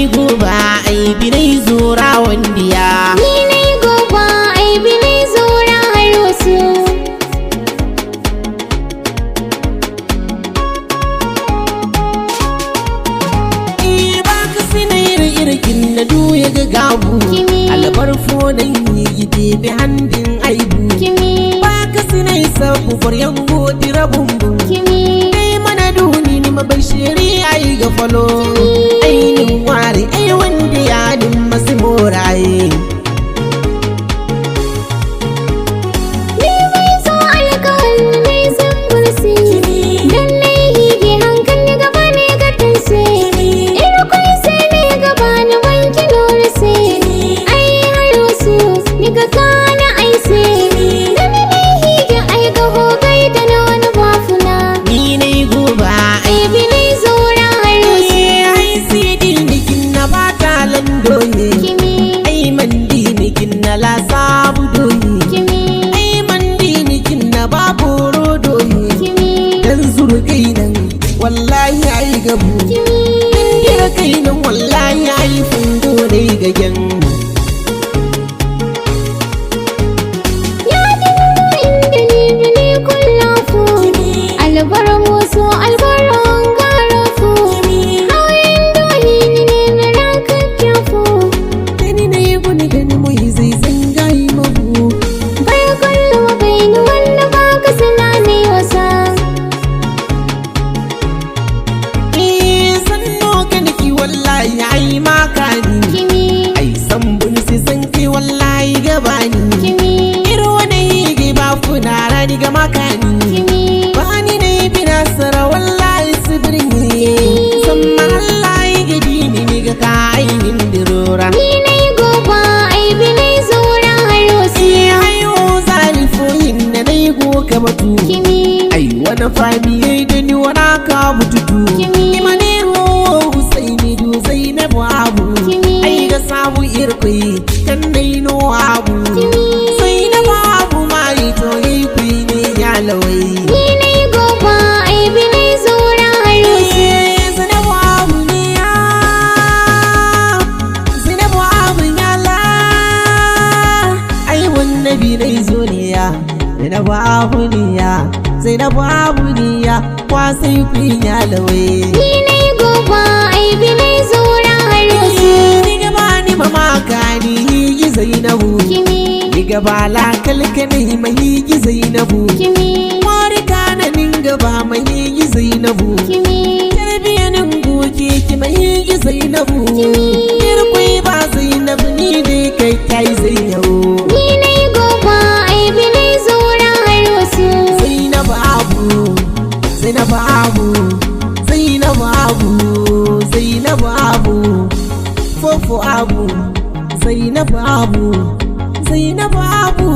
nai goba ai binai zura wandiya. Ni nai goba ai binai zura har wasu. Baka sinayar irkin da duya ga gabu. Albar fonan yi gide bi handin aibu. Baka sinai sabu faryan godi rabumbu. Kai mana duni ni mabashiri ai ga falo. Ainin ware ai wanda ya nin masu moraye. Ni mai so alkawal mai san bursi. Dan nai hige hankali gaba ne ga tanse. Irkwai sai ne gaba ni wanki lorse. Ai har wasu ni ga kana aise. Dan nai hige ai ga hogai da na wani bafuna. Ni nai goba ai Ai binai zura har wasu. ai sidi nikin na bata landoye. Ai mandi nikin na la sabu doye. Ai mandi nikin na babu rodoye. Dan zuru kainan wallahi ai gabu. Kira kainan wallahi ai fundo ne gagen. Ya dinga inda ni bine kullafu. Albar musu albaran garafu. Hauyin dohi ni ne na rankan kyafu. Gani na yi guni gani mai zai zangayi mabu. Bai kullu bai ni wanda ba ka sila ne wasa. Sanno kanki wallahi ai makani. Ai san bunsi san kai wallahi gabani. Irwa na yi ba funa rani ga makani. Bani na yi bi nasara wallahi su birni. Samma Allah yi gadi ni ga ka ainihin dirora. Ni nai goba ai binai zura har wasu. Hayo zalifoyin na na yi goka batu. Ai wani fami ya yi da ni wana ka bututu. Imane ho Husaini du Zainabu abu. Ai ga sabu irkwai kan dai no abu. Zainabu abu mari to yi kui ne ya lawai. Ni nai goba ai binai zura har wasu. Zainabu abu ne ya. Zainabu abu ya la. Ai wannan bi nai zo ne ya. Zainabu abu ne ya. Zainabu abu ne ya. Kwasai kui ya lawai. Ni nai goba ai binai zura har wasu. Ni gaba ni mamaka ni yi Zainabu. Ni gaba la kalkanai mai yi Zainabu. Marika na nin gaba mai yi Zainabu. Tarbiyanin goke ki mai yi Zainabu. Irkwai ba Zainabu ni dai kai kai Zainabu. Ni nai goba ai binai zura har wasu. Zainabu abu. Zainabu abu. Zainabu abu. Zainabu abu. Fofo abu. Zainabu abu. Zainabu abu.